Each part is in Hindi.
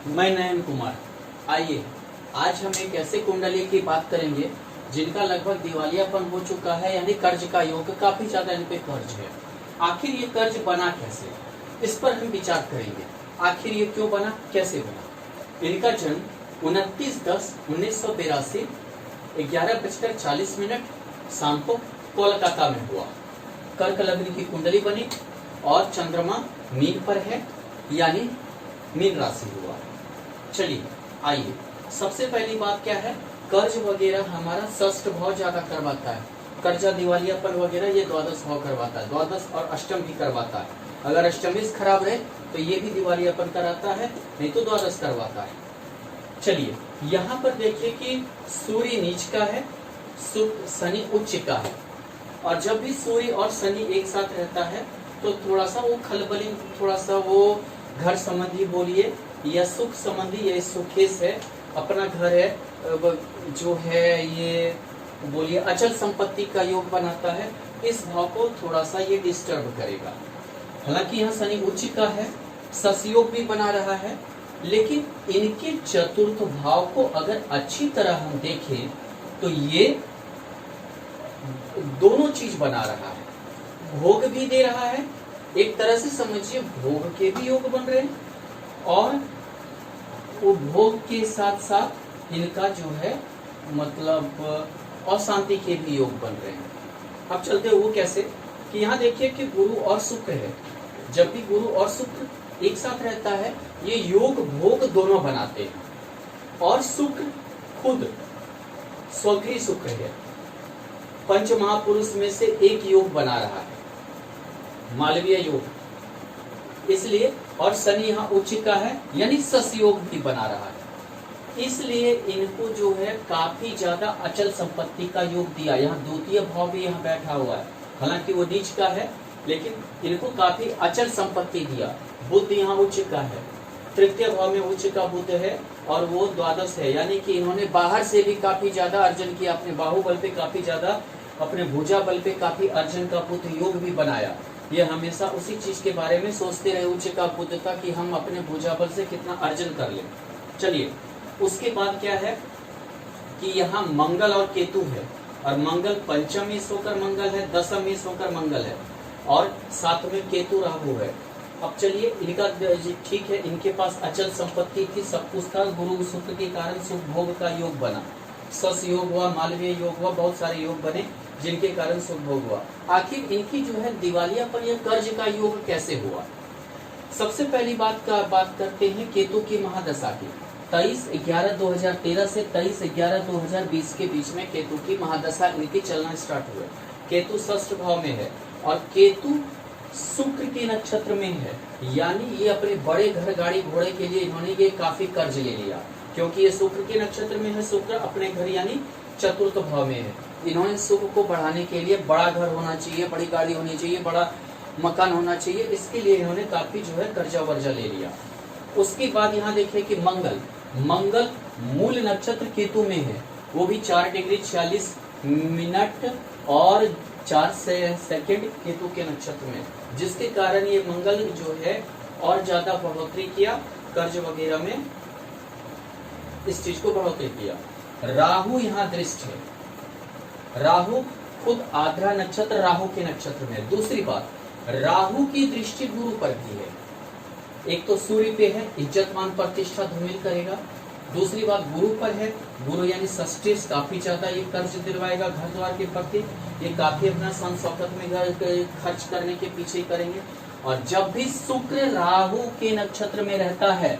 मैं नयन कुमार। आइए आज हम एक ऐसे कुंडली की बात करेंगे जिनका लगभग दिवालियापन हो चुका है, यानी कर्ज का योग, काफी ज्यादा इन पे कर्ज है। आखिर ये कर्ज बना कैसे, इस पर हम विचार करेंगे। आखिर ये क्यों बना, कैसे बना। इनका जन्म 29/10/1982 11:40 शाम को कोलकाता में हुआ। कर्क लग्न की कुंडली बनी और चंद्रमा मीन पर है, यानी मीन राशि हुआ। चलिए आइए, सबसे पहली बात क्या है, कर्ज वगैरह हमारा षष्ठ भाव ज्यादा करवाता है। कर्जा दिवालियापन वगैरह ये द्वादश भाव करवाता है, द्वादश और अष्टम भी करवाता है। अगर अष्टमी खराब रहे तो ये भी दिवालियापन कराता है, नहीं तो द्वादश करवाता है। चलिए यहाँ पर देखिए कि सूर्य नीच का है, शनि उच्च का है, और जब भी सूर्य और शनि एक साथ रहता है तो थोड़ा सा वो खलबली, थोड़ा सा वो घर संबंधी बोलिए या सुख संबंधी, या सुखेश है, अपना घर है, जो है ये बोलिए अचल संपत्ति का योग बनाता है। इस भाव को थोड़ा सा ये डिस्टर्ब करेगा। हालांकि यहाँ शनि उच्च का है, ससयोग भी बना रहा है, लेकिन इनके चतुर्थ भाव को अगर अच्छी तरह हम देखें तो ये दोनों चीज बना रहा है, भोग भी दे रहा है, एक तरह से समझिए भोग के भी योग बन रहे हैं, और वो भोग के साथ साथ इनका जो है मतलब अशांति के भी योग बन रहे हैं। अब चलते वो कैसे, कि यहाँ देखिए कि गुरु और शुक्र है। जब भी गुरु और शुक्र एक साथ रहता है ये योग भोग दोनों बनाते हैं, और शुक्र खुद स्वगृही शुक्र है, पंच महापुरुष में से एक योग बना रहा है, मालवीय योग, इसलिए। और शनि यहाँ उच्च का है, यानी ससयोग भी बना रहा है, इसलिए इनको जो है काफी ज्यादा अचल संपत्ति का योग दिया। यहाँ द्वितीय भाव भी यहाँ बैठा हुआ है, हालांकि वो नीच का है, लेकिन इनको काफी अचल संपत्ति दिया। बुध यहाँ उच्च का है, तृतीय भाव में उच्च का बुध है, और वो द्वादश है, यानी कि इन्होंने बाहर से भी काफी ज्यादा अर्जन किया, अपने बाहुबल पे काफी ज्यादा, अपने भुजा बल पे काफी अर्जन का बुध योग भी बनाया। ये हमेशा उसी चीज के बारे में सोचते रहे उच्च का बुध का, कि हम अपने भुजा बल से कितना अर्जन कर लें। चलिए उसके बाद क्या है कि यहाँ मंगल और केतु है, और मंगल पंचम ईश होकर मंगल है, दसम ईश होकर मंगल है, और साथ में केतु राहु है। अब चलिए इनका ठीक है, इनके पास अचल संपत्ति थी, सब कुछ था, गुरु शुक्र के कारण सुख भोग का योग बना, सस योग हुआ, मालवीय योग हुआ, बहुत सारे योग बने जिनके कारण सुख भोग हुआ। आखिर इनकी जो है दिवालियापन या कर्ज का योग कैसे हुआ। सबसे पहली बात करते हैं केतु की महादशा की। 23/11/2013 से 23/11/2020 के बीच में केतु की महादशा इनकी चलना स्टार्ट हुआ। केतु षष्ठ भाव में है, और केतु शुक्र के नक्षत्र में है, यानी ये अपने बड़े घर गाड़ी घोड़े के लिए इन्होंने ये काफी कर्ज ले लिया, क्योंकि ये शुक्र के नक्षत्र में है। शुक्र अपने घर यानी चतुर्थ भाव में है। इन्होंने सुख को बढ़ाने के लिए बड़ा घर होना चाहिए, बड़ी गाड़ी होनी चाहिए, बड़ा मकान होना चाहिए, इसके लिए इन्होंने काफी जो है कर्जा वर्जा ले लिया। उसके बाद यहाँ देखिए कि मंगल मूल नक्षत्र केतु में है, वो भी 4°46' और 4 सेकंड केतु के नक्षत्र में, जिसके कारण ये मंगल जो है और ज्यादा बढ़ोतरी किया कर्ज वगैरह में, इस चीज को बढ़ोतरी किया। राहु यहाँ दृष्ट है, राहु खुद आद्रा नक्षत्र राहु के नक्षत्र में। दूसरी बात, राहु की दृष्टि गुरु पर भी है। एक तो सूर्य पे है, इज्जत मान प्रतिष्ठा धूमिल करेगा। दूसरी बात गुरु पर है, गुरु यानी षष्ठी, काफी ज्यादा ये कर्ज दिलवाएगा घर द्वार के प्रति, ये काफी अपना सन शौकत में खर्च करने के पीछे करेंगे। और जब भी शुक्र राहु के नक्षत्र में रहता है,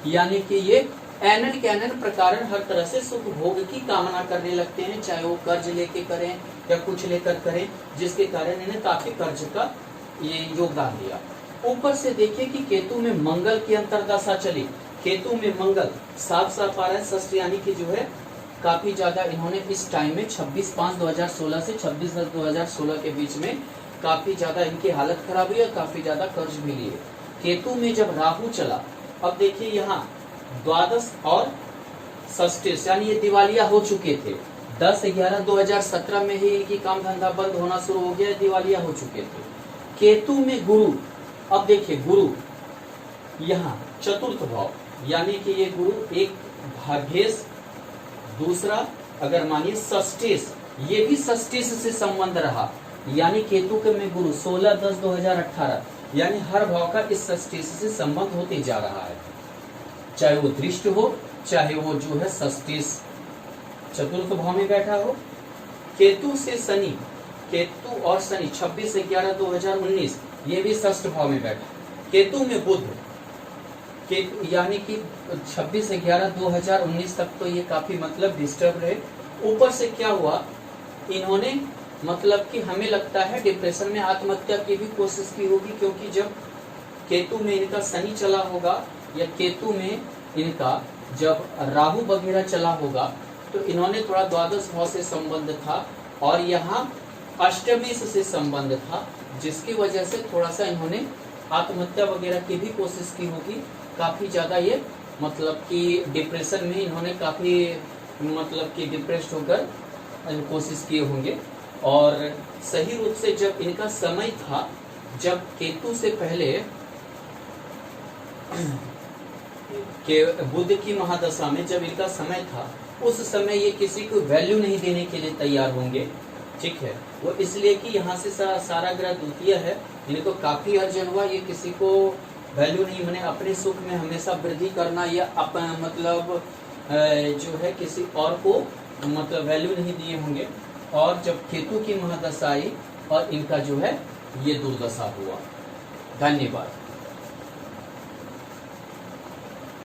यानी कि ये एनन कैनन प्रकार हर तरह से सुख भोग की कामना करने लगते हैं, चाहे वो कर्ज लेके करें या कुछ लेकर करें, जिसके कारण इन्हें काफी कर्ज का ये योगदान दिया। ऊपर से देखिए कि केतु में मंगल की अंतरदशा चली, केतु में मंगल 7 आ रहा है, षष्ठ, यानी कि जो है काफी ज्यादा इन्होंने इस टाइम में 26/5/2016 से 26/10/2016 के बीच में काफी ज्यादा इनकी हालत खराब हुई और काफी ज्यादा कर्ज भी लिए। केतु में जब राहु चला, अब देखिए यहाँ द्वादश और षष्ठी, यानी ये दिवालिया हो चुके थे। 10/11/2017 में ही इनकी काम धंधा बंद होना शुरू हो गया, दिवालिया हो चुके थे। केतु में गुरु, अब देखिए गुरु यहाँ चतुर्थ भाव, यानी कि ये गुरु एक भाग्येश, दूसरा अगर मानिए षष्ठेश, ये भी षष्ठेश से संबंध रहा, यानी केतु के में गुरु 16-10-2018, यानी हर भाव का इस षष्ठेश से संबंध होते जा रहा है, चाहे वो दृष्ट हो, चाहे वो जो है षष्ठेश चतुर्थ भाव में बैठा हो। केतु से शनि, केतु और शनि 26-11-2019, ये भी षष्ठ भाव में बैठा। केतु में बुध, केतु यानी कि 26-11-2019 तक तो ये काफी मतलब डिस्टर्ब रहे। ऊपर से क्या हुआ, इन्होंने मतलब कि हमें लगता है डिप्रेशन में आत्महत्या की भी कोशिश की होगी, क्योंकि जब केतु में इनका शनि चला होगा या केतु में इनका जब राहु वगैरह चला होगा तो इन्होंने थोड़ा द्वादश भाव से संबंध था और यहाँ अष्टमेश से संबंध था, जिसकी वजह से थोड़ा सा इन्होंने आत्महत्या वगैरह की भी कोशिश की होगी। काफी ज्यादा ये मतलब कि डिप्रेशन में इन्होंने काफी मतलब कि डिप्रेस्ड होकर कोशिश किए होंगे। और सही रूप से जब इनका समय था, जब केतु से पहले के बुध की महादशा में जब इनका समय था, उस समय ये किसी को वैल्यू नहीं देने के लिए तैयार होंगे, ठीक है। वो इसलिए कि यहाँ से सारा ग्रह द्वितीय है, इनको काफी अर्जन हुआ, ये किसी को वैल्यू नहीं, मैंने अपने सुख में हमेशा वृद्धि करना या अपना मतलब जो है किसी और को मतलब वैल्यू नहीं दिए होंगे। और जब केतु की महादशा आई और इनका जो है ये दुर्दशा हुआ। धन्यवाद।